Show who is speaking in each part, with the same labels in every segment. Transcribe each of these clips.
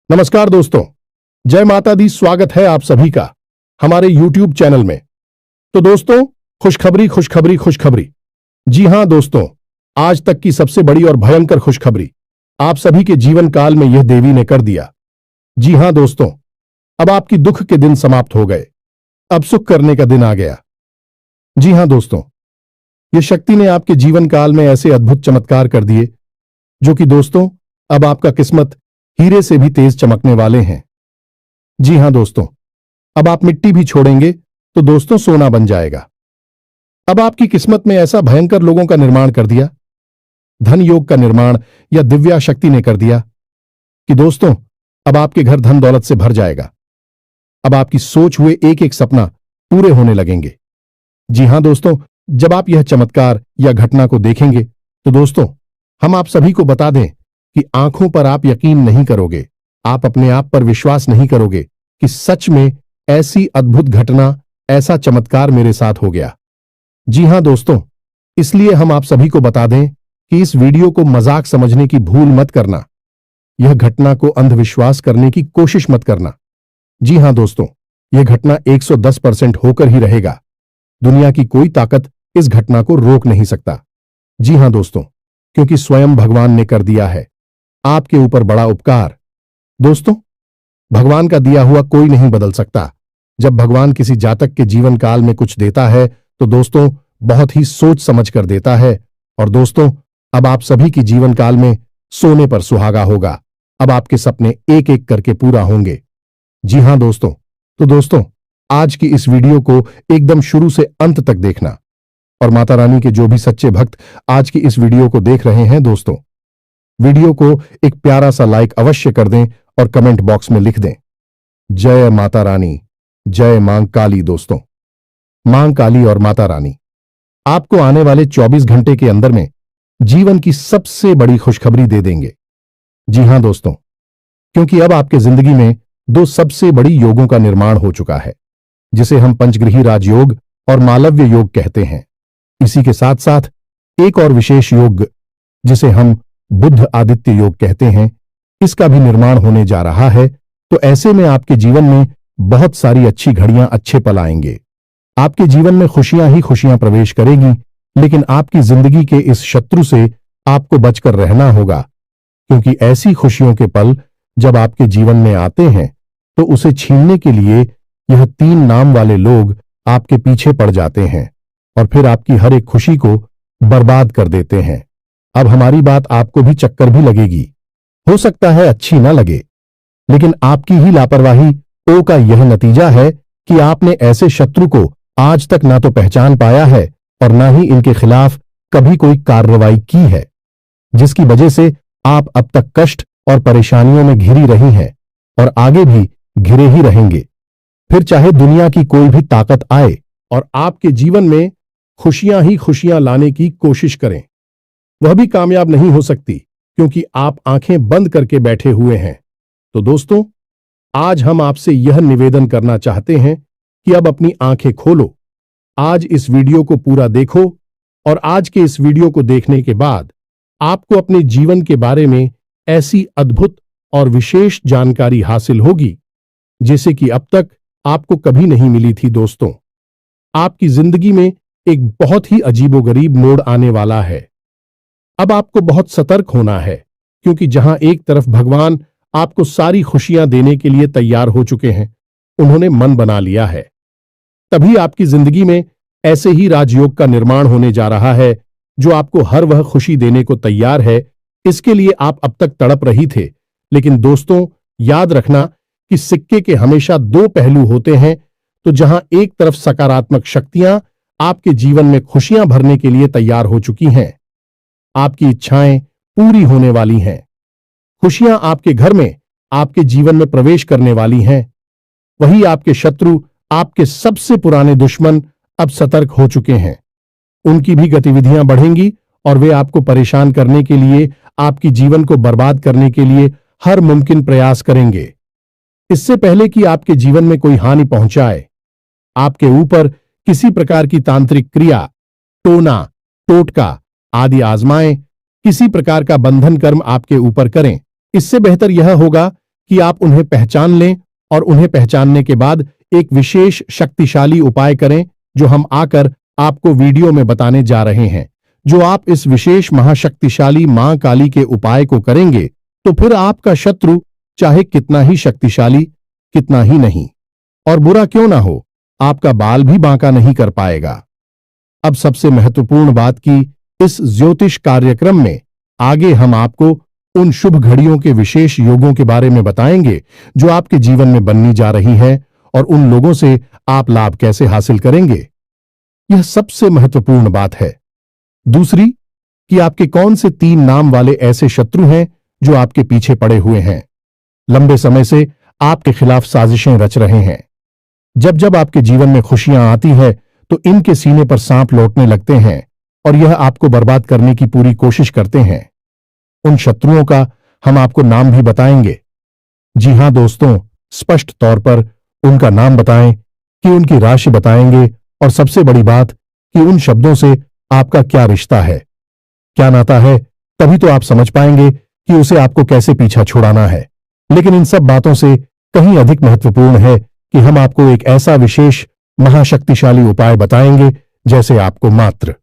Speaker 1: नमस्कार दोस्तों, जय माता दी। स्वागत है आप सभी का हमारे YouTube चैनल में। तो दोस्तों, खुशखबरी खुशखबरी खुशखबरी। जी हां दोस्तों, आज तक की सबसे बड़ी और भयंकर खुशखबरी आप सभी के जीवन काल में यह देवी ने कर दिया। जी हां दोस्तों, अब आपकी दुख के दिन समाप्त हो गए, अब सुख करने का दिन आ गया। जी हां दोस्तों, यह शक्ति ने आपके जीवन काल में ऐसे अद्भुत चमत्कार कर दिए जो कि दोस्तों अब आपका किस्मत हीरे से भी तेज चमकने वाले हैं। जी हां दोस्तों, अब आप मिट्टी भी छोड़ेंगे तो दोस्तों सोना बन जाएगा। अब आपकी किस्मत में ऐसा भयंकर लोगों का निर्माण कर दिया, धन योग का निर्माण या दिव्या शक्ति ने कर दिया कि दोस्तों अब आपके घर धन दौलत से भर जाएगा। अब आपकी सोच हुए एक एक सपना पूरे होने लगेंगे। जी हां दोस्तों, जब आप यह चमत्कार या घटना को देखेंगे तो दोस्तों हम आप सभी को बता दें कि आंखों पर आप यकीन नहीं करोगे, आप अपने आप पर विश्वास नहीं करोगे कि सच में ऐसी अद्भुत घटना, ऐसा चमत्कार मेरे साथ हो गया। जी हां दोस्तों, इसलिए हम आप सभी को बता दें कि इस वीडियो को मजाक समझने की भूल मत करना, यह घटना को अंधविश्वास करने की कोशिश मत करना। जी हां दोस्तों, यह घटना 110% होकर ही रहेगा। दुनिया की कोई ताकत इस घटना को रोक नहीं सकता। जी हां दोस्तों, क्योंकि स्वयं भगवान ने कर दिया है आपके ऊपर बड़ा उपकार। दोस्तों, भगवान का दिया हुआ कोई नहीं बदल सकता। जब भगवान किसी जातक के जीवन काल में कुछ देता है तो दोस्तों बहुत ही सोच समझ कर देता है। और दोस्तों अब आप सभी की जीवन काल में सोने पर सुहागा होगा। अब आपके सपने एक एक करके पूरा होंगे। जी हां दोस्तों, तो दोस्तों आज की इस वीडियो को एकदम शुरू से अंत तक देखना। और माता रानी के जो भी सच्चे भक्त आज की इस वीडियो को देख रहे हैं दोस्तों, वीडियो को एक प्यारा सा लाइक अवश्य कर दें और कमेंट बॉक्स में लिख दें, जय माता रानी, जय मां काली। दोस्तों, मां काली और माता रानी आपको आने वाले 24 घंटे के अंदर में जीवन की सबसे बड़ी खुशखबरी दे देंगे। जी हां दोस्तों, क्योंकि अब आपके जिंदगी में दो सबसे बड़ी योगों का निर्माण हो चुका है, जिसे हम पंचग्रही राजयोग और मालव्य योग कहते हैं। इसी के साथ साथ एक और विशेष योग जिसे हम बुध आदित्य योग कहते हैं, इसका भी निर्माण होने जा रहा है। तो ऐसे में आपके जीवन में बहुत सारी अच्छी घड़ियां, अच्छे पल आएंगे। आपके जीवन में खुशियां ही खुशियां प्रवेश करेगी, लेकिन आपकी जिंदगी के इस शत्रु से आपको बचकर रहना होगा, क्योंकि ऐसी खुशियों के पल जब आपके जीवन में आते हैं तो उसे छीनने के लिए यह 3 नाम वाले लोग आपके पीछे पड़ जाते हैं और फिर आपकी हर एक खुशी को बर्बाद कर देते हैं। अब हमारी बात आपको भी चक्कर भी लगेगी, हो सकता है अच्छी ना लगे, लेकिन आपकी ही लापरवाही ओ का यह नतीजा है कि आपने ऐसे शत्रु को आज तक ना तो पहचान पाया है और ना ही इनके खिलाफ कभी कोई कार्रवाई की है, जिसकी वजह से आप अब तक कष्ट और परेशानियों में घिरी रही हैं और आगे भी घिरे ही रहेंगे। फिर चाहे दुनिया की कोई भी ताकत आए और आपके जीवन में खुशियां ही खुशियां लाने की कोशिश करें, वह भी कामयाब नहीं हो सकती, क्योंकि आप आंखें बंद करके बैठे हुए हैं। तो दोस्तों आज हम आपसे यह निवेदन करना चाहते हैं कि अब अपनी आंखें खोलो, आज इस वीडियो को पूरा देखो और आज के इस वीडियो को देखने के बाद आपको अपने जीवन के बारे में ऐसी अद्भुत और विशेष जानकारी हासिल होगी जैसे कि अब तक आपको कभी नहीं मिली थी। दोस्तों, आपकी जिंदगी में एक बहुत ही अजीबोगरीब मोड़ आने वाला है। अब आपको बहुत सतर्क होना है, क्योंकि जहां एक तरफ भगवान आपको सारी खुशियां देने के लिए तैयार हो चुके हैं, उन्होंने मन बना लिया है, तभी आपकी जिंदगी में ऐसे ही राजयोग का निर्माण होने जा रहा है जो आपको हर वह खुशी देने को तैयार है। इसके लिए आप अब तक तड़प रही थे, लेकिन दोस्तों याद रखना कि सिक्के के हमेशा 2 पहलू होते हैं। तो जहां एक तरफ सकारात्मक शक्तियां आपके जीवन में खुशियां भरने के लिए तैयार हो चुकी हैं, आपकी इच्छाएं पूरी होने वाली हैं, खुशियां आपके घर में, आपके जीवन में प्रवेश करने वाली हैं, वही आपके शत्रु, आपके सबसे पुराने दुश्मन अब सतर्क हो चुके हैं। उनकी भी गतिविधियां बढ़ेंगी और वे आपको परेशान करने के लिए, आपकी जीवन को बर्बाद करने के लिए हर मुमकिन प्रयास करेंगे। इससे पहले कि आपके जीवन में कोई हानि पहुंचाए, आपके ऊपर किसी प्रकार की तांत्रिक क्रिया, टोना, टोटका आदि आजमाएं, किसी प्रकार का बंधन कर्म आपके ऊपर करें, इससे बेहतर यह होगा कि आप उन्हें पहचान लें और उन्हें पहचानने के बाद एक विशेष शक्तिशाली उपाय करें जो हम आकर आपको वीडियो में बताने जा रहे हैं। जो आप इस विशेष महाशक्तिशाली मां काली के उपाय को करेंगे तो फिर आपका शत्रु चाहे कितना ही शक्तिशाली कितना ही नहीं और बुरा क्यों ना हो, आपका बाल भी बांका नहीं कर पाएगा। अब सबसे महत्वपूर्ण बात की इस ज्योतिष कार्यक्रम में आगे हम आपको उन शुभ घड़ियों के विशेष योगों के बारे में बताएंगे जो आपके जीवन में बननी जा रही है और उन लोगों से आप लाभ कैसे हासिल करेंगे। यह सबसे महत्वपूर्ण बात है। दूसरी कि आपके कौन से 3 नाम वाले ऐसे शत्रु हैं जो आपके पीछे पड़े हुए हैं, लंबे समय से आपके खिलाफ साजिशें रच रहे हैं। जब जब आपके जीवन में खुशियां आती है तो इनके सीने पर सांप लौटने लगते हैं और यह आपको बर्बाद करने की पूरी कोशिश करते हैं। उन शत्रुओं का हम आपको नाम भी बताएंगे। जी हां दोस्तों, स्पष्ट तौर पर उनका नाम बताएं कि उनकी राशि बताएंगे और सबसे बड़ी बात कि उन शब्दों से आपका क्या रिश्ता है, क्या नाता है, तभी तो आप समझ पाएंगे कि उसे आपको कैसे पीछा छुड़ाना है। लेकिन इन सब बातों से कहीं अधिक महत्वपूर्ण है कि हम आपको एक ऐसा विशेष महाशक्तिशाली उपाय बताएंगे जैसे आपको मात्र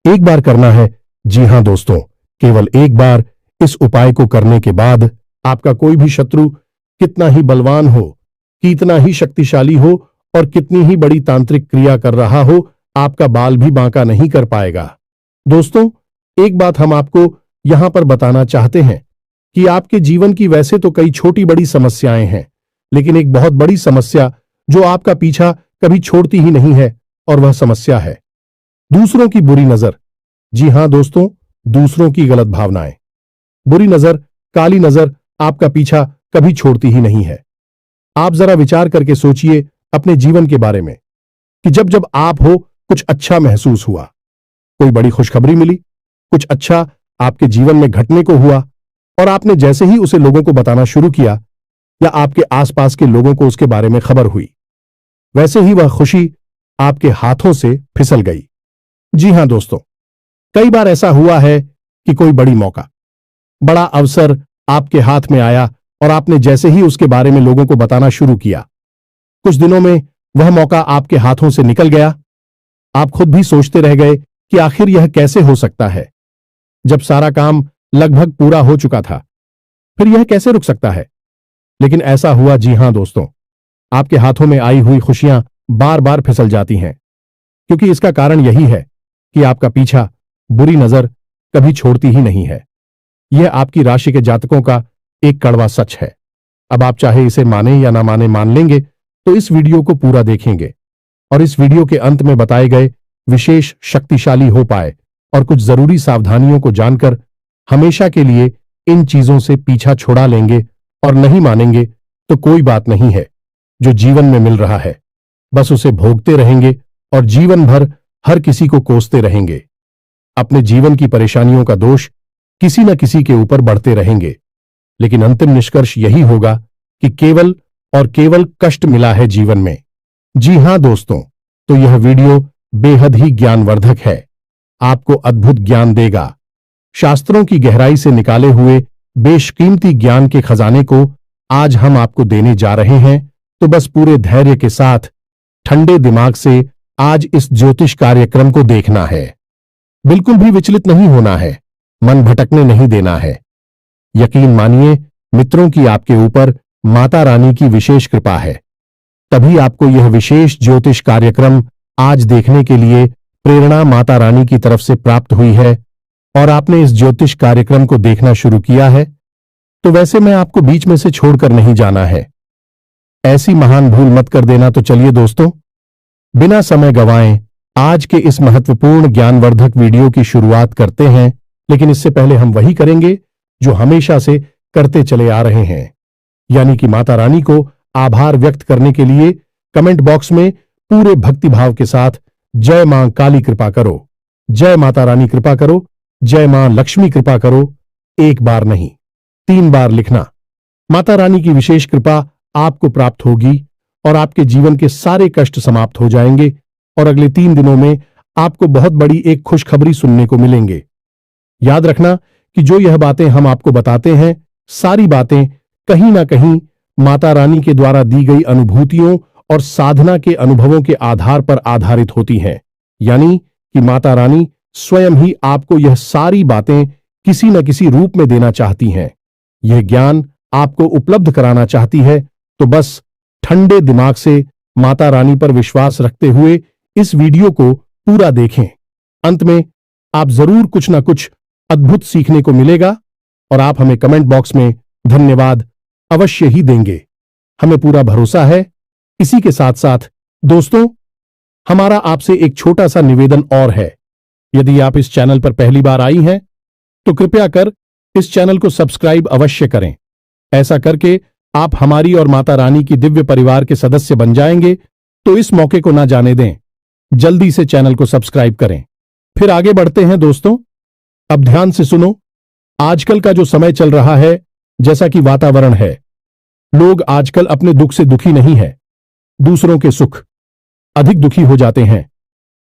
Speaker 1: एक बार करना है। जी हां दोस्तों, केवल एक बार इस उपाय को करने के बाद आपका कोई भी शत्रु कितना ही बलवान हो, कितना ही शक्तिशाली हो और कितनी ही बड़ी तांत्रिक क्रिया कर रहा हो, आपका बाल भी बांका नहीं कर पाएगा। दोस्तों, एक बात हम आपको यहां पर बताना चाहते हैं कि आपके जीवन की वैसे तो कई छोटी बड़ी समस्याएं हैं, लेकिन एक बहुत बड़ी समस्या जो आपका पीछा कभी छोड़ती ही नहीं है और वह समस्या है दूसरों की बुरी नजर। जी हां दोस्तों, दूसरों की गलत भावनाएं, बुरी नजर, काली नजर आपका पीछा कभी छोड़ती ही नहीं है। आप जरा विचार करके सोचिए अपने जीवन के बारे में कि जब जब आप हो कुछ अच्छा महसूस हुआ, कोई बड़ी खुशखबरी मिली, कुछ अच्छा आपके जीवन में घटने को हुआ और आपने जैसे ही उसे लोगों को बताना शुरू किया या आपके आसपास के लोगों को उसके बारे में खबर हुई, वैसे ही वह खुशी आपके हाथों से फिसल गई। जी हां दोस्तों, कई बार ऐसा हुआ है कि कोई बड़ी मौका, बड़ा अवसर आपके हाथ में आया और आपने जैसे ही उसके बारे में लोगों को बताना शुरू किया, कुछ दिनों में वह मौका आपके हाथों से निकल गया। आप खुद भी सोचते रह गए कि आखिर यह कैसे हो सकता है, जब सारा काम लगभग पूरा हो चुका था, फिर यह कैसे रुक सकता है। लेकिन ऐसा हुआ। जी हां दोस्तों, आपके हाथों में आई हुई खुशियां बार बार फिसल जाती हैं, क्योंकि इसका कारण यही है कि आपका पीछा बुरी नजर कभी छोड़ती ही नहीं है। यह आपकी राशि के जातकों का एक कड़वा सच है। अब आप चाहे इसे माने या ना माने, मान लेंगे तो इस वीडियो को पूरा देखेंगे और इस वीडियो के अंत में बताए गए विशेष शक्तिशाली उपाय और कुछ जरूरी सावधानियों को जानकर हमेशा के लिए इन चीजों से पीछा छुड़ा लेंगे और नहीं मानेंगे तो कोई बात नहीं है। जो जीवन में मिल रहा है बस उसे भोगते रहेंगे और जीवन भर हर किसी को कोसते रहेंगे। अपने जीवन की परेशानियों का दोष किसी न किसी के ऊपर बढ़ते रहेंगे, लेकिन अंतिम निष्कर्ष यही होगा कि केवल और केवल कष्ट मिला है जीवन में। जी हां दोस्तों, तो यह वीडियो बेहद ही ज्ञानवर्धक है, आपको अद्भुत ज्ञान देगा। शास्त्रों की गहराई से निकाले हुए बेशकीमती ज्ञान के खजाने को आज हम आपको देने जा रहे हैं, तो बस पूरे धैर्य के साथ ठंडे दिमाग से आज इस ज्योतिष कार्यक्रम को देखना है। बिल्कुल भी विचलित नहीं होना है, मन भटकने नहीं देना है। यकीन मानिए मित्रों की आपके ऊपर माता रानी की विशेष कृपा है, तभी आपको यह विशेष ज्योतिष कार्यक्रम आज देखने के लिए प्रेरणा माता रानी की तरफ से प्राप्त हुई है और आपने इस ज्योतिष कार्यक्रम को देखना शुरू किया है। तो वैसे मैं आपको बीच में से छोड़कर नहीं जाना है, ऐसी महान भूल मत कर देना। तो चलिए दोस्तों, बिना समय गंवाएं आज के इस महत्वपूर्ण ज्ञानवर्धक वीडियो की शुरुआत करते हैं। लेकिन इससे पहले हम वही करेंगे जो हमेशा से करते चले आ रहे हैं, यानी कि माता रानी को आभार व्यक्त करने के लिए कमेंट बॉक्स में पूरे भक्तिभाव के साथ जय मां काली कृपा करो, जय माता रानी कृपा करो, जय मां लक्ष्मी कृपा करो, एक बार नहीं 3 बार लिखना। माता रानी की विशेष कृपा आपको प्राप्त होगी और आपके जीवन के सारे कष्ट समाप्त हो जाएंगे और अगले 3 दिनों में आपको बहुत बड़ी एक खुशखबरी सुनने को मिलेंगे। याद रखना कि जो यह बातें हम आपको बताते हैं, सारी बातें कहीं ना कहीं माता रानी के द्वारा दी गई अनुभूतियों और साधना के अनुभवों के आधार पर आधारित होती हैं। यानी कि माता रानी स्वयं ही आपको यह सारी बातें किसी न किसी रूप में देना चाहती हैं। यह ज्ञान आपको उपलब्ध कराना चाहती है। तो बस ठंडे दिमाग से माता रानी पर विश्वास रखते हुए इस वीडियो को पूरा देखें। अंत में आप जरूर कुछ ना कुछ अद्भुत सीखने को मिलेगा और आप हमें कमेंट बॉक्स में धन्यवाद अवश्य ही देंगे। हमें पूरा भरोसा है। इसी के साथ साथ दोस्तों, हमारा आपसे एक छोटा सा निवेदन और है। यदि आप इस चैनल पर पहली बार आई हैं तो कृपया कर इस चैनल को सब्सक्राइब अवश्य करें। ऐसा करके आप हमारी और माता रानी की दिव्य परिवार के सदस्य बन जाएंगे। तो इस मौके को ना जाने दें, जल्दी से चैनल को सब्सक्राइब करें। फिर आगे बढ़ते हैं दोस्तों। अब ध्यान से सुनो। आजकल का जो समय चल रहा है, जैसा कि वातावरण है, लोग आजकल अपने दुख से दुखी नहीं है, दूसरों के सुख अधिक दुखी हो जाते हैं।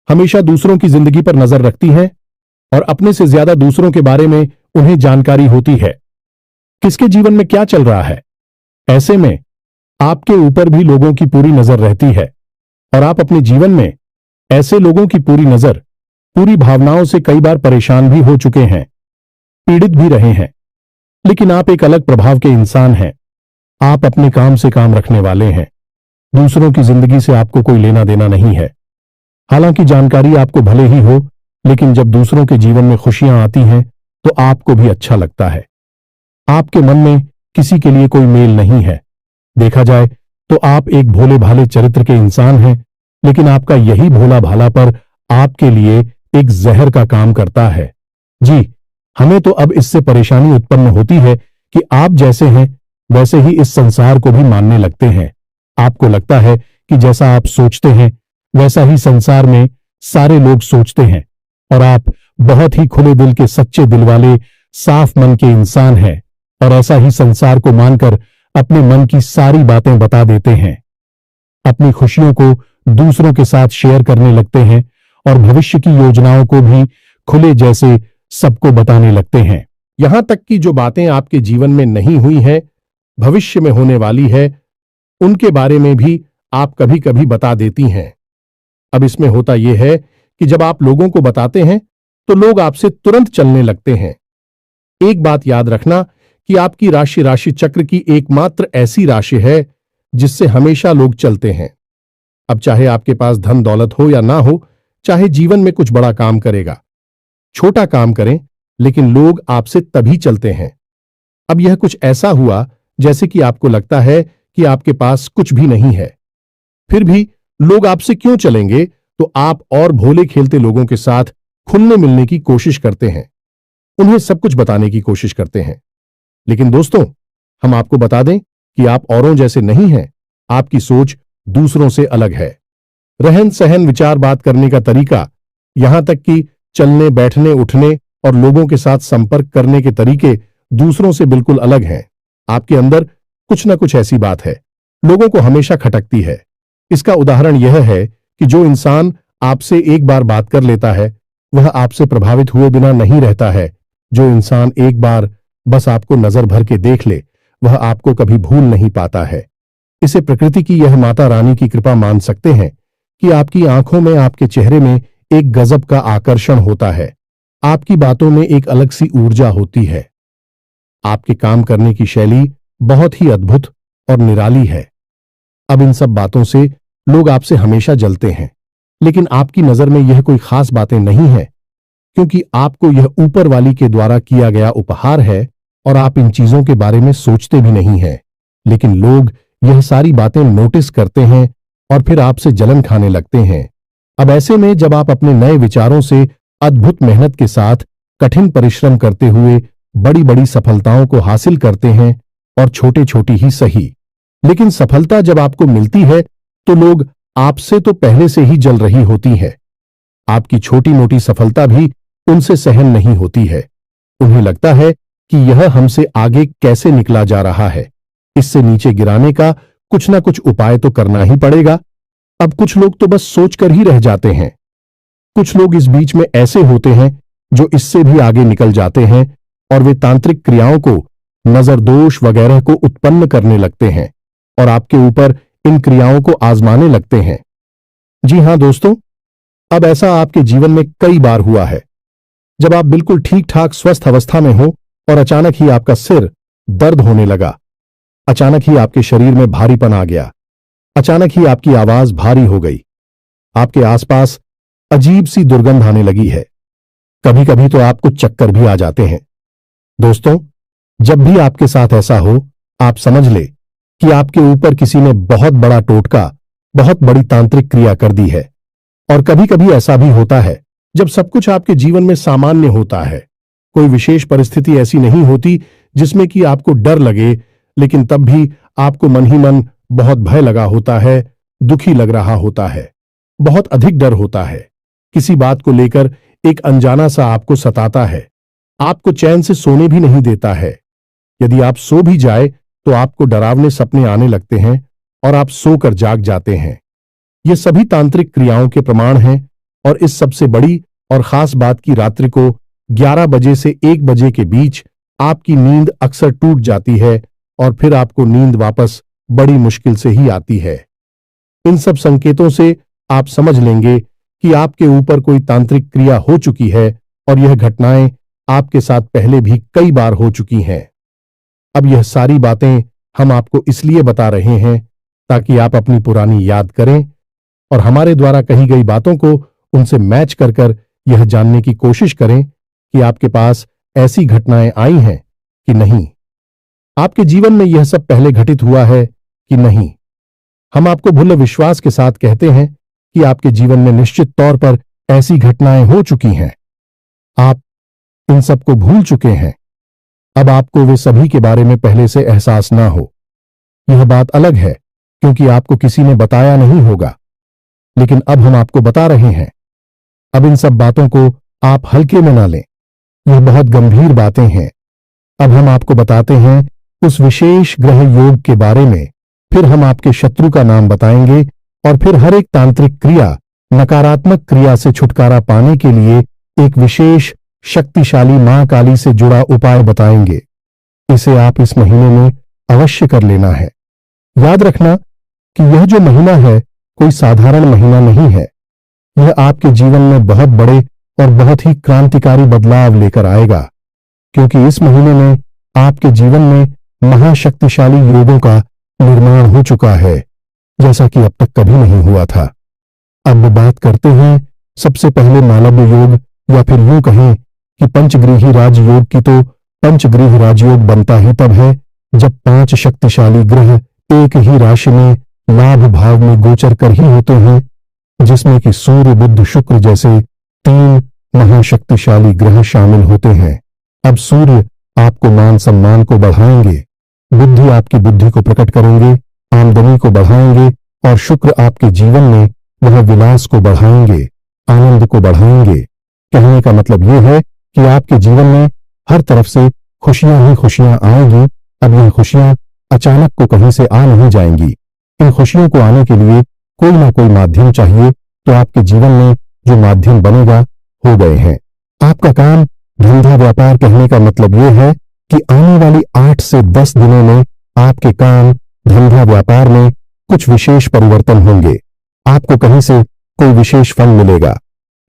Speaker 1: हमेशा दूसरों की जिंदगी पर नजर रखती हैं और अपने से ज्यादा दूसरों के बारे में उन्हें जानकारी होती है, किसके जीवन में क्या चल रहा है। ऐसे में आपके ऊपर भी लोगों की पूरी नजर रहती है और आप अपने जीवन में ऐसे लोगों की पूरी नजर, पूरी भावनाओं से कई बार परेशान भी हो चुके हैं, पीड़ित भी रहे हैं। लेकिन आप एक अलग प्रभाव के इंसान हैं। आप अपने काम से काम रखने वाले हैं। दूसरों की जिंदगी से आपको कोई लेना देना नहीं है। हालांकि जानकारी आपको भले ही हो, लेकिन जब दूसरों के जीवन में खुशियां आती हैं तो आपको भी अच्छा लगता है। आपके मन में किसी के लिए कोई मेल नहीं है। देखा जाए तो आप एक भोले भाले चरित्र के इंसान हैं, लेकिन आपका यही भोला भाला पर आपके लिए एक जहर का काम करता है। जी, हमें तो अब इससे परेशानी उत्पन्न होती है कि आप जैसे हैं वैसे ही इस संसार को भी मानने लगते हैं। आपको लगता है कि जैसा आप सोचते हैं वैसा ही संसार में सारे लोग सोचते हैं और आप बहुत ही खुले दिल के, सच्चे दिल वाले, साफ मन के इंसान हैं और ऐसा ही संसार को मानकर अपने मन की सारी बातें बता देते हैं। अपनी खुशियों को दूसरों के साथ शेयर करने लगते हैं और भविष्य की योजनाओं को भी खुले जैसे सबको बताने लगते हैं। यहां तक कि जो बातें आपके जीवन में नहीं हुई हैं, भविष्य में होने वाली है, उनके बारे में भी आप कभी कभी बता देती हैं। अब इसमें होता यह है कि जब आप लोगों को बताते हैं तो लोग आपसे तुरंत चलने लगते हैं। एक बात याद रखना कि आपकी राशि चक्र की एकमात्र ऐसी राशि है जिससे हमेशा लोग चलते हैं। अब चाहे आपके पास धन दौलत हो या ना हो, चाहे जीवन में कुछ बड़ा काम करेगा, छोटा काम करें, लेकिन लोग आपसे तभी चलते हैं। अब यह कुछ ऐसा हुआ जैसे कि आपको लगता है कि आपके पास कुछ भी नहीं है, फिर भी लोग आपसे क्यों चलेंगे? तो आप और भोले खेलते लोगों के साथ खुलने मिलने की कोशिश करते हैं, उन्हें सब कुछ बताने की कोशिश करते हैं। लेकिन दोस्तों, हम आपको बता दें कि आप औरों जैसे नहीं हैं। आपकी सोच दूसरों से अलग है। रहन सहन, विचार, बात करने का तरीका, यहां तक कि चलने, बैठने, उठने और लोगों के साथ संपर्क करने के तरीके दूसरों से बिल्कुल अलग हैं। आपके अंदर कुछ न कुछ ऐसी बात है, लोगों को हमेशा खटकती है। इसका उदाहरण यह है कि जो इंसान आपसे एक बार बात कर लेता है वह आपसे प्रभावित हुए बिना नहीं रहता है। जो इंसान एक बार बस आपको नजर भर के देख ले वह आपको कभी भूल नहीं पाता है। इसे प्रकृति की यह माता रानी की कृपा मान सकते हैं कि आपकी आंखों में, आपके चेहरे में एक गजब का आकर्षण होता है। आपकी बातों में एक अलग सी ऊर्जा होती है। आपके काम करने की शैली बहुत ही अद्भुत और निराली है। अब इन सब बातों से लोग आपसे हमेशा जलते हैं, लेकिन आपकी नजर में यह कोई खास बातें नहीं है, क्योंकि आपको यह ऊपर वाली के द्वारा किया गया उपहार है और आप इन चीजों के बारे में सोचते भी नहीं हैं। लेकिन लोग यह सारी बातें नोटिस करते हैं और फिर आपसे जलन खाने लगते हैं। अब ऐसे में जब आप अपने नए विचारों से अद्भुत मेहनत के साथ कठिन परिश्रम करते हुए बड़ी बड़ी सफलताओं को हासिल करते हैं, और छोटे छोटी ही सही, लेकिन सफलता जब आपको मिलती है तो लोग आपसे तो पहले से ही जल रही होती है। आपकी छोटी मोटी सफलता भी उनसे सहन नहीं होती है। उन्हें लगता है कि यह हमसे आगे कैसे निकला जा रहा है, इससे नीचे गिराने का कुछ ना कुछ उपाय तो करना ही पड़ेगा। अब कुछ लोग तो बस सोचकर ही रह जाते हैं। कुछ लोग इस बीच में ऐसे होते हैं जो इससे भी आगे निकल जाते हैं और वे तांत्रिक क्रियाओं को नजर दोष वगैरह को उत्पन्न करने लगते हैं और आपके ऊपर इन क्रियाओं को आजमाने लगते हैं। जी हां दोस्तों, अब ऐसा आपके जीवन में कई बार हुआ है, जब आप बिल्कुल ठीक ठाक स्वस्थ अवस्था में हो और अचानक ही आपका सिर दर्द होने लगा, अचानक ही आपके शरीर में भारीपन आ गया, अचानक ही आपकी आवाज भारी हो गई, आपके आसपास अजीब सी दुर्गंध आने लगी है, कभी कभी तो आपको चक्कर भी आ जाते हैं। दोस्तों, जब भी आपके साथ ऐसा हो, आप समझ ले कि आपके ऊपर किसी ने बहुत बड़ा टोटका, बहुत बड़ी तांत्रिक क्रिया कर दी है। और कभी कभी ऐसा भी होता है जब सब कुछ आपके जीवन में सामान्य होता है, कोई विशेष परिस्थिति ऐसी नहीं होती जिसमें कि आपको डर लगे, लेकिन तब भी आपको मन ही मन बहुत भय लगा होता है, दुखी लग रहा होता है, बहुत अधिक डर होता है, किसी बात को लेकर एक अनजाना सा आपको सताता है, आपको चैन से सोने भी नहीं देता है। यदि आप सो भी जाए तो आपको डरावने सपने आने लगते हैं और आप सोकर जाग जाते हैं। ये सभी तांत्रिक क्रियाओं के प्रमाण हैं। और इस सबसे बड़ी और खास बात की रात्रि को 11 बजे से 1 बजे के बीच आपकी नींद अक्सर टूट जाती है और फिर आपको नींद वापस बड़ी मुश्किल से ही आती है। इन सब संकेतों से आप समझ लेंगे कि आपके ऊपर कोई तांत्रिक क्रिया हो चुकी है और यह घटनाएं आपके साथ पहले भी कई बार हो चुकी हैं। अब यह सारी बातें हम आपको इसलिए बता रहे हैं ताकि आप अपनी पुरानी याद करें और हमारे द्वारा कही गई बातों को उनसे मैच कर कर यह जानने की कोशिश करें कि आपके पास ऐसी घटनाएं आई हैं कि नहीं, आपके जीवन में यह सब पहले घटित हुआ है कि नहीं। हम आपको भूल विश्वास के साथ कहते हैं कि आपके जीवन में निश्चित तौर पर ऐसी घटनाएं हो चुकी हैं, आप इन सबको भूल चुके हैं। अब आपको वे सभी के बारे में पहले से एहसास ना हो, यह बात अलग है क्योंकि आपको किसी ने बताया नहीं होगा, लेकिन अब हम आपको बता रहे हैं। अब इन सब बातों को आप हल्के में ना लें, यह बहुत गंभीर बातें हैं। अब हम आपको बताते हैं उस विशेष ग्रह योग के बारे में, फिर हम आपके शत्रु का नाम बताएंगे और फिर हर एक तांत्रिक क्रिया, नकारात्मक क्रिया से छुटकारा पाने के लिए एक विशेष शक्तिशाली मां काली से जुड़ा उपाय बताएंगे। इसे आप इस महीने में अवश्य कर लेना है। याद रखना कि यह जो महीना है कोई साधारण महीना नहीं है, यह आपके जीवन में बहुत बड़े और बहुत ही क्रांतिकारी बदलाव लेकर आएगा, क्योंकि इस महीने में आपके जीवन में महाशक्तिशाली योगों का निर्माण हो चुका है, जैसा कि अब तक कभी नहीं हुआ था। अब बात करते हैं सबसे पहले मालव्य योग, या फिर यूं कहें कि पंचग्रीही राजयोग की। तो पंचग्रीह राजयोग बनता ही तब है जब 5 शक्तिशाली ग्रह एक ही राशि में लाभ भाव में गोचर कर ही होते हैं, जिसमें कि सूर्य, बुध, शुक्र जैसे 3 महाशक्तिशाली ग्रह शामिल होते हैं। अब सूर्य आपको मान सम्मान को बढ़ाएंगे, बुद्धि आपकी बुद्धि को प्रकट करेंगे, आमदनी को बढ़ाएंगे, और शुक्र आपके जीवन में वह विलास को बढ़ाएंगे, आनंद को बढ़ाएंगे। कहने का मतलब यह है कि आपके जीवन में हर तरफ से खुशियां ही खुशियां आएंगी। अब यह खुशियां अचानक को कहीं से आ नहीं जाएंगी। इन खुशियों को आने के लिए कोई ना कोई माध्यम चाहिए, तो आपके जीवन में जो माध्यम बनेगा हो गए हैं। आपका काम, धंधा, व्यापार, कहने का मतलब यह है कि आने वाली 8 से 10 दिनों में आपके काम, धंधा, व्यापार में कुछ विशेष परिवर्तन होंगे। आपको कहीं से कोई विशेष फल मिलेगा,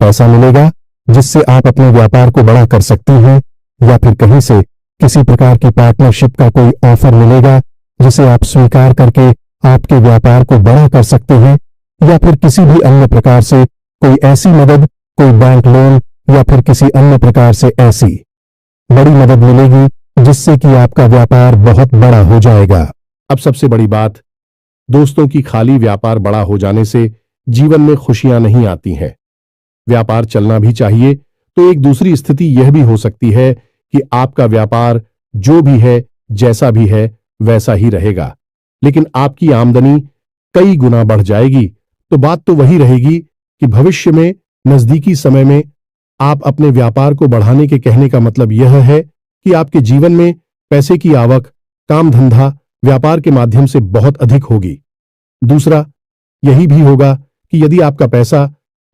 Speaker 1: पैसा मिलेगा जिससे आप अपने व्यापार को बड़ा कर सकती हैं, या फिर कहीं से किसी प्रकार की पार्टनरशिप का कोई ऑफर मिलेगा जिसे आप स्वीकार करके आपके व्यापार को बड़ा कर सकते हैं, या फिर किसी भी अन्य प्रकार से कोई ऐसी मदद, कोई बैंक लोन या फिर किसी अन्य प्रकार से ऐसी बड़ी मदद मिलेगी जिससे कि आपका व्यापार बहुत बड़ा हो जाएगा। अब सबसे बड़ी बात दोस्तों की, खाली व्यापार बड़ा हो जाने से जीवन में खुशियां नहीं आती हैं। व्यापार चलना भी चाहिए, तो एक दूसरी स्थिति यह भी हो सकती है कि आपका व्यापार जो भी है, जैसा भी है, वैसा ही रहेगा, लेकिन आपकी आमदनी कई गुना बढ़ जाएगी। तो बात तो वही रहेगी कि भविष्य में, नजदीकी समय में आप अपने व्यापार को बढ़ाने के कहने का मतलब यह है कि आपके जीवन में पैसे की आवक, काम धंधा, व्यापार के माध्यम से बहुत अधिक होगी। दूसरा यही भी होगा कि यदि आपका पैसा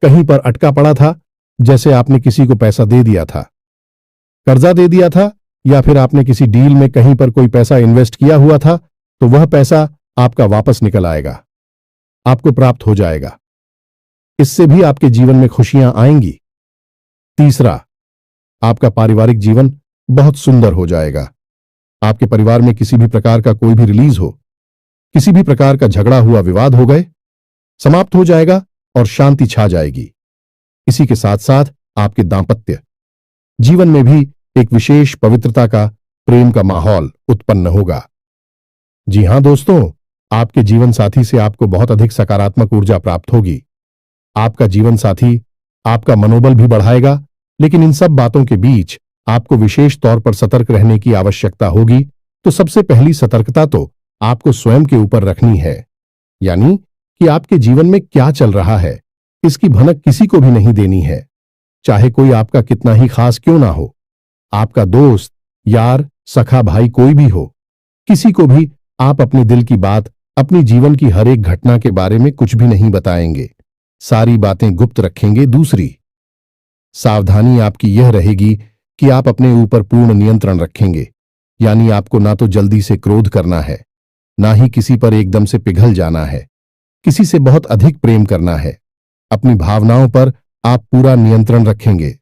Speaker 1: कहीं पर अटका पड़ा था, जैसे आपने किसी को पैसा दे दिया था, कर्जा दे दिया था, या फिर आपने किसी डील में कहीं पर कोई पैसा इन्वेस्ट किया हुआ था, तो वह पैसा आपका वापस निकल आएगा, आपको प्राप्त हो जाएगा। इससे भी आपके जीवन में खुशियां आएंगी। तीसरा, आपका पारिवारिक जीवन बहुत सुंदर हो जाएगा। आपके परिवार में किसी भी प्रकार का कोई भी रिलीज हो, किसी भी प्रकार का झगड़ा हुआ विवाद हो गए, समाप्त हो जाएगा और शांति छा जाएगी। इसी के साथ साथ आपके दांपत्य जीवन में भी एक विशेष पवित्रता का, प्रेम का माहौल उत्पन्न होगा। जी हां दोस्तों, आपके जीवन साथी से आपको बहुत अधिक सकारात्मक ऊर्जा प्राप्त होगी। आपका जीवन साथी आपका मनोबल भी बढ़ाएगा, लेकिन इन सब बातों के बीच आपको विशेष तौर पर सतर्क रहने की आवश्यकता होगी। तो सबसे पहली सतर्कता तो आपको स्वयं के ऊपर रखनी है, यानी कि आपके जीवन में क्या चल रहा है इसकी भनक किसी को भी नहीं देनी है, चाहे कोई आपका कितना ही खास क्यों ना हो। आपका दोस्त, यार, सखा, भाई कोई भी हो, किसी को भी आप अपने दिल की बात, अपनी जीवन की हर एक घटना के बारे में कुछ भी नहीं बताएंगे, सारी बातें गुप्त रखेंगे। दूसरी सावधानी आपकी यह रहेगी कि आप अपने ऊपर पूर्ण नियंत्रण रखेंगे, यानी आपको ना तो जल्दी से क्रोध करना है, ना ही किसी पर एकदम से पिघल जाना है, किसी से बहुत अधिक प्रेम करना है। अपनी भावनाओं पर आप पूरा नियंत्रण रखेंगे।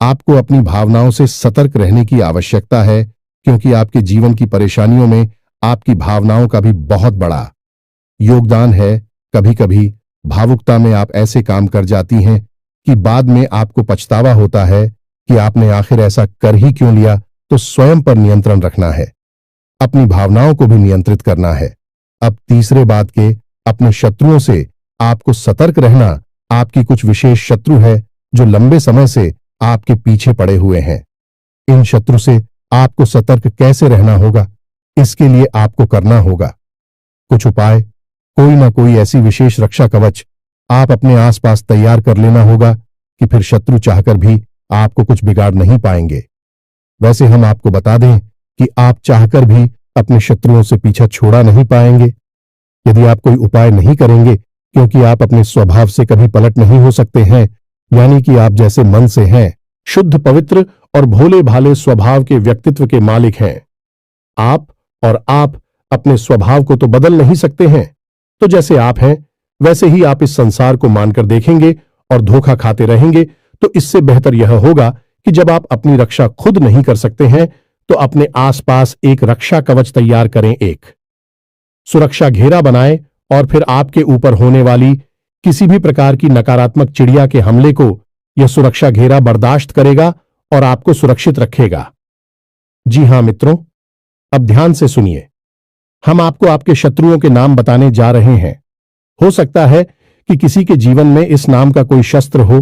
Speaker 1: आपको अपनी भावनाओं से सतर्क रहने की आवश्यकता है, क्योंकि आपके जीवन की परेशानियों में आपकी भावनाओं का भी बहुत बड़ा योगदान है। कभी कभी भावुकता में आप ऐसे काम कर जाती हैं कि बाद में आपको पछतावा होता है कि आपने आखिर ऐसा कर ही क्यों लिया। तो स्वयं पर नियंत्रण रखना है, अपनी भावनाओं को भी नियंत्रित करना है। अब तीसरे बात के, अपने शत्रुओं से आपको सतर्क रहना। आपकी कुछ विशेष शत्रु है जो लंबे समय से आपके पीछे पड़े हुए हैं। इन शत्रु से आपको सतर्क कैसे रहना होगा, इसके लिए आपको करना होगा कुछ उपाय। कोई ना कोई ऐसी विशेष रक्षा कवच आप अपने आसपास तैयार कर लेना होगा कि फिर शत्रु चाहकर भी आपको कुछ बिगाड़ नहीं पाएंगे। वैसे हम आपको बता दें कि आप चाहकर भी अपने शत्रुओं से पीछा छोड़ा नहीं पाएंगे यदि आप कोई उपाय नहीं करेंगे, क्योंकि आप अपने स्वभाव से कभी पलट नहीं हो सकते हैं, यानी कि आप जैसे मन से हैं, शुद्ध, पवित्र और भोले भाले स्वभाव के व्यक्तित्व के मालिक हैं आप अपने स्वभाव को तो बदल नहीं सकते हैं। तो जैसे आप हैं वैसे ही आप इस संसार को मानकर देखेंगे और धोखा खाते रहेंगे। तो इससे बेहतर यह होगा कि जब आप अपनी रक्षा खुद नहीं कर सकते हैं तो अपने आसपास एक रक्षा कवच तैयार करें, एक सुरक्षा घेरा बनाएं और फिर आपके ऊपर होने वाली किसी भी प्रकार की नकारात्मक चिड़िया के हमले को यह सुरक्षा घेरा बर्दाश्त करेगा और आपको सुरक्षित रखेगा। जी हां मित्रों, अब ध्यान से सुनिए। हम आपको आपके शत्रुओं के नाम बताने जा रहे हैं। हो सकता है कि किसी के जीवन में इस नाम का कोई शस्त्र हो,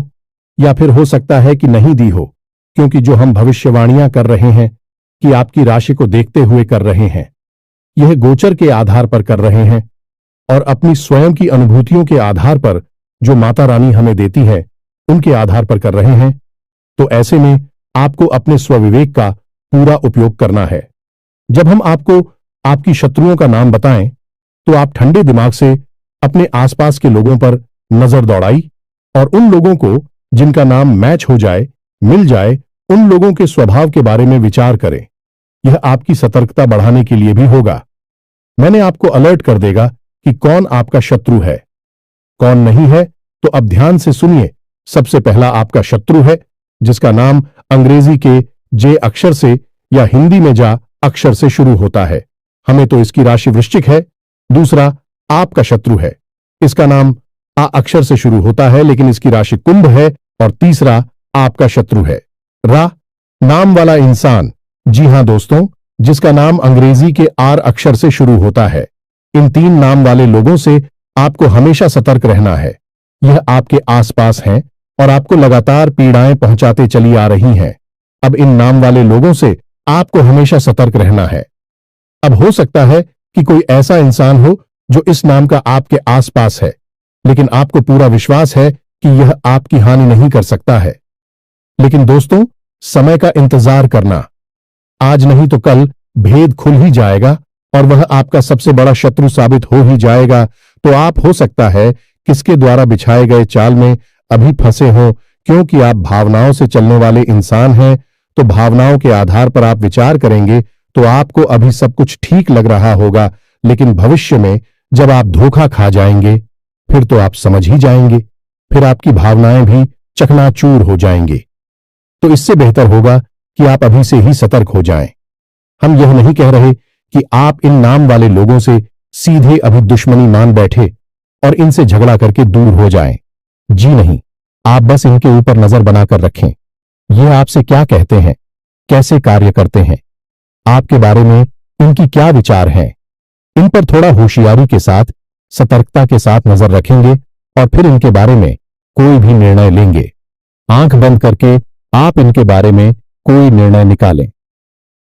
Speaker 1: या फिर हो सकता है कि नहीं भी हो, क्योंकि जो हम भविष्यवाणियां कर रहे हैं कि आपकी राशि को देखते हुए कर रहे हैं, यह गोचर के आधार पर कर रहे हैं और अपनी स्वयं की अनुभूतियों के आधार पर जो माता रानी हमें देती है उनके आधार पर कर रहे हैं। तो ऐसे में आपको अपने स्वविवेक का पूरा उपयोग करना है। जब हम आपको आपकी शत्रुओं का नाम बताएं तो आप ठंडे दिमाग से अपने आसपास के लोगों पर नजर दौड़ाई और उन लोगों को जिनका नाम मैच हो जाए, मिल जाए, उन लोगों के स्वभाव के बारे में विचार करें। यह आपकी सतर्कता बढ़ाने के लिए भी होगा। मैंने आपको अलर्ट कर देगा कि कौन आपका शत्रु है, कौन नहीं है। तो अब ध्यान से सुनिए। सबसे पहला आपका शत्रु है जिसका नाम अंग्रेजी के जे अक्षर से या हिंदी में जा अक्षर से शुरू होता है। हमें तो इसकी राशि वृश्चिक है। दूसरा आपका शत्रु है, इसका नाम आ अक्षर से शुरू होता है लेकिन इसकी राशि कुंभ है। और तीसरा आपका शत्रु है रा नाम वाला इंसान। जी हां दोस्तों, जिसका नाम अंग्रेजी के आर अक्षर से शुरू होता है। इन तीन नाम वाले लोगों से आपको हमेशा सतर्क रहना है। यह आपके आसपास हैं और आपको लगातार पीड़ाएं पहुंचाते चली आ रही हैं। अब इन नाम वाले लोगों से आपको हमेशा सतर्क रहना है। अब हो सकता है कि कोई ऐसा इंसान हो जो इस नाम का आपके आसपास है, लेकिन आपको पूरा विश्वास है कि यह आपकी हानि नहीं कर सकता है। लेकिन दोस्तों, समय का इंतजार करना, आज नहीं तो कल भेद खुल ही जाएगा और वह आपका सबसे बड़ा शत्रु साबित हो ही जाएगा। तो आप हो सकता है किसके द्वारा बिछाए गए चाल में अभी फंसे हो, क्योंकि आप भावनाओं से चलने वाले इंसान हैं। तो भावनाओं के आधार पर आप विचार करेंगे तो आपको अभी सब कुछ ठीक लग रहा होगा, लेकिन भविष्य में जब आप धोखा खा जाएंगे फिर तो आप समझ ही जाएंगे, फिर आपकी भावनाएं भी चकनाचूर हो जाएंगे। तो इससे बेहतर होगा कि आप अभी से ही सतर्क हो जाएं। हम यह नहीं कह रहे कि आप इन नाम वाले लोगों से सीधे अभी दुश्मनी मान बैठे और इनसे झगड़ा करके दूर हो जाएं। जी नहीं, आप बस इनके ऊपर नजर बनाकर रखें। ये आपसे क्या कहते हैं, कैसे कार्य करते हैं, आपके बारे में इनकी क्या विचार हैं, इन पर थोड़ा होशियारी के साथ, सतर्कता के साथ नजर रखेंगे और फिर इनके बारे में कोई भी निर्णय लेंगे। आंख बंद करके आप इनके बारे में कोई निर्णय निकालें।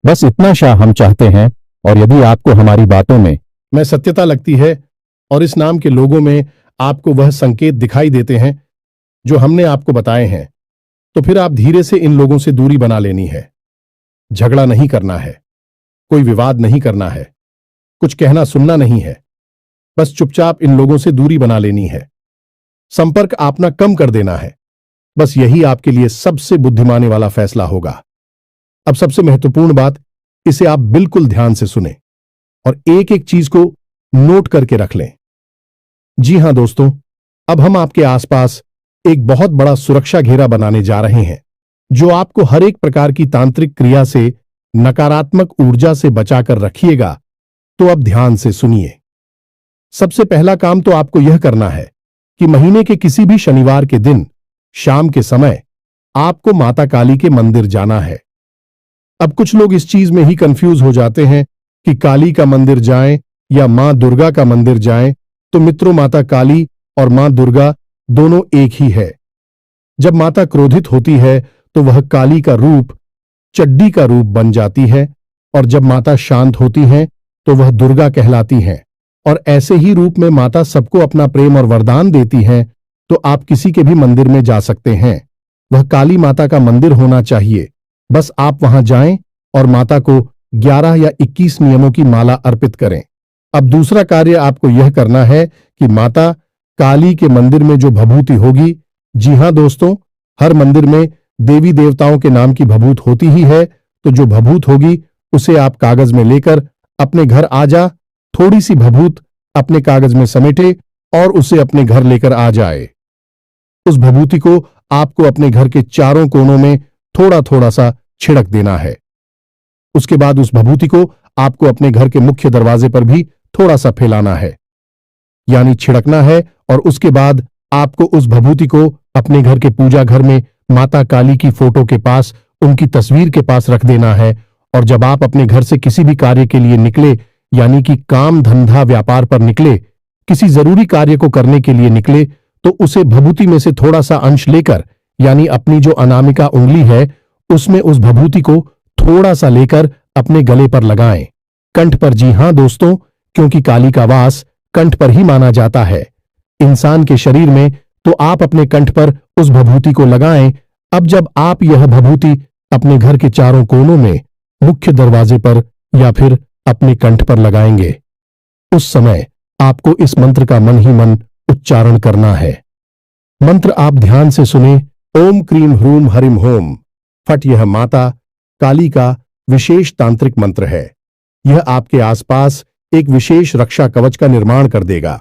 Speaker 1: बस इतना शाह हम चाहते हैं, और यदि आपको हमारी बातों में सत्यता लगती है और इस नाम के लोगों में आपको वह संकेत दिखाई देते हैं जो हमने आपको बताए हैं, तो फिर आप धीरे से इन लोगों से दूरी बना लेनी है। झगड़ा नहीं करना है, कोई विवाद नहीं करना है, कुछ कहना सुनना नहीं है, बस चुपचाप इन लोगों से दूरी बना लेनी है। संपर्क अपना कम कर देना है। बस यही आपके लिए सबसे बुद्धिमानी वाला फैसला होगा। अब सबसे महत्वपूर्ण बात, इसे आप बिल्कुल ध्यान से सुने और एक एक चीज को नोट करके रख लें। जी हां दोस्तों, अब हम आपके आसपास एक बहुत बड़ा सुरक्षा घेरा बनाने जा रहे हैं, जो आपको हर एक प्रकार की तांत्रिक क्रिया से, नकारात्मक ऊर्जा से बचाकर रखिएगा। तो अब ध्यान से सुनिए। सबसे पहला काम तो आपको यह करना है कि महीने के किसी भी शनिवार के दिन शाम के समय आपको माता काली के मंदिर जाना है। अब कुछ लोग इस चीज में ही कंफ्यूज हो जाते हैं कि काली का मंदिर जाएं या मां दुर्गा का मंदिर जाएं। तो मित्रों, माता काली और मां दुर्गा दोनों एक ही है। जब माता क्रोधित होती है तो वह काली का रूप, चड्डी का रूप बन जाती है, और जब माता शांत होती हैं तो वह दुर्गा कहलाती हैं। और ऐसे ही रूप में माता सबको अपना प्रेम और वरदान देती हैं। तो आप किसी के भी मंदिर में जा सकते हैं, वह काली माता का मंदिर होना चाहिए। बस आप वहां जाएं और माता को 11 या 21 नियमों की माला अर्पित करें। अब दूसरा कार्य आपको यह करना है कि माता काली के मंदिर में जो भभूति होगी, जी हां दोस्तों, हर मंदिर में देवी देवताओं के नाम की भभूत होती ही है, तो जो भभूत होगी उसे आप कागज में लेकर अपने घर आ जा। थोड़ी सी भभूत अपने कागज में समेटे और उसे अपने घर लेकर आ जाए। उस भभूति को आपको अपने घर के चारों कोनों में थोड़ा थोड़ा सा छिड़क देना है। उसके बाद उस भभूति को आपको अपने घर के मुख्य दरवाजे पर भी थोड़ा सा फैलाना है, यानी छिड़कना है। और उसके बाद आपको उस भभूति को अपने घर के पूजा घर में माता काली की फोटो के पास, उनकी तस्वीर के पास रख देना है। और जब आप अपने घर से किसी भी कार्य के लिए निकले, यानी कि काम धंधा व्यापार पर निकले, किसी जरूरी कार्य को करने के लिए निकले, तो उसे भभूति में से थोड़ा सा अंश लेकर, यानी अपनी जो अनामिका उंगली है उसमें उस भभूति को थोड़ा सा लेकर अपने गले पर लगाएं, कंठ पर। जी हां दोस्तों, क्योंकि काली का वास कंठ पर ही माना जाता है इंसान के शरीर में, तो आप अपने कंठ पर उस भभूति को लगाएं। अब जब आप यह भभूति अपने घर के चारों कोनों में, मुख्य दरवाजे पर या फिर अपने कंठ पर लगाएंगे, उस समय आपको इस मंत्र का मन ही मन उच्चारण करना है। मंत्र आप ध्यान से सुने। ओम क्रीम ह्रूम हरिम होम फट। यह माता काली का विशेष तांत्रिक मंत्र है। यह आपके आसपास एक विशेष रक्षा कवच का निर्माण कर देगा।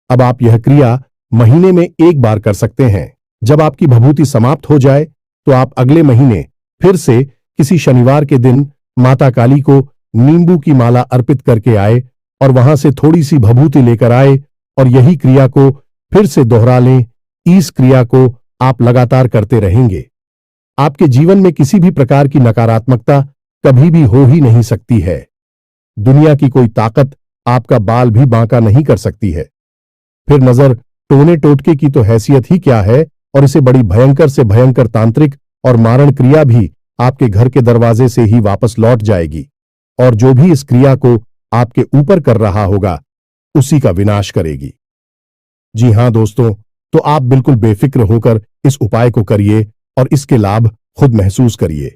Speaker 1: अब आप यह क्रिया महीने में एक बार कर सकते हैं। जब आपकी भभूति समाप्त हो जाए तो आप अगले महीने फिर से किसी शनिवार के दिन माता काली को नींबू की माला अर्पित करके आए और वहां से थोड़ी सी भभूति लेकर आए और यही क्रिया को फिर से दोहरा लें। इस क्रिया को आप लगातार करते रहेंगे। आपके जीवन में किसी भी प्रकार की नकारात्मकता कभी भी हो ही नहीं सकती है। दुनिया की कोई ताकत आपका बाल भी बांका नहीं कर सकती है। फिर नजर टोने टोटके की तो हैसियत ही क्या है, और इसे बड़ी भयंकर से भयंकर तांत्रिक और मारण क्रिया भी आपके घर के दरवाजे से ही वापस लौट जाएगी, और जो भी इस क्रिया को आपके ऊपर कर रहा होगा उसी का विनाश करेगी। जी हां दोस्तों, तो आप बिल्कुल बेफिक्र होकर इस उपाय को करिए और इसके लाभ खुद महसूस करिए।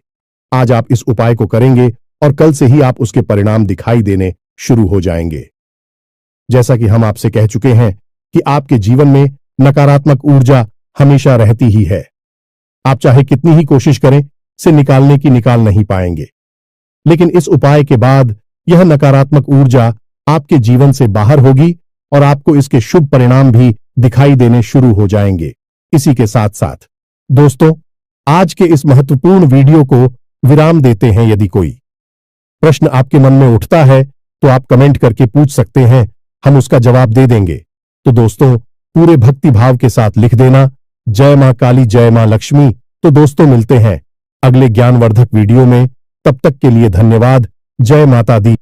Speaker 1: आज आप इस उपाय को करेंगे और कल से ही आप उसके परिणाम दिखाई देने शुरू हो जाएंगे। जैसा कि हम आपसे कह चुके हैं कि आपके जीवन में नकारात्मक ऊर्जा हमेशा रहती ही है। आप चाहे कितनी ही कोशिश करें, से निकालने की निकाल नहीं पाएंगे। लेकिन इस उपाय के बाद यह नकारात्मक ऊर्जा आपके जीवन से बाहर होगी और आपको इसके शुभ परिणाम भी दिखाई देने शुरू हो जाएंगे। इसी के साथ साथ दोस्तों, आज के इस महत्वपूर्ण वीडियो को विराम देते हैं। यदि कोई प्रश्न आपके मन में उठता है तो आप कमेंट करके पूछ सकते हैं, हम उसका जवाब दे देंगे। तो दोस्तों, पूरे भक्ति भाव के साथ लिख देना, जय मां काली, जय मां लक्ष्मी। तो दोस्तों, मिलते हैं अगले ज्ञानवर्धक वीडियो में। तब तक के लिए धन्यवाद। जय माता दी।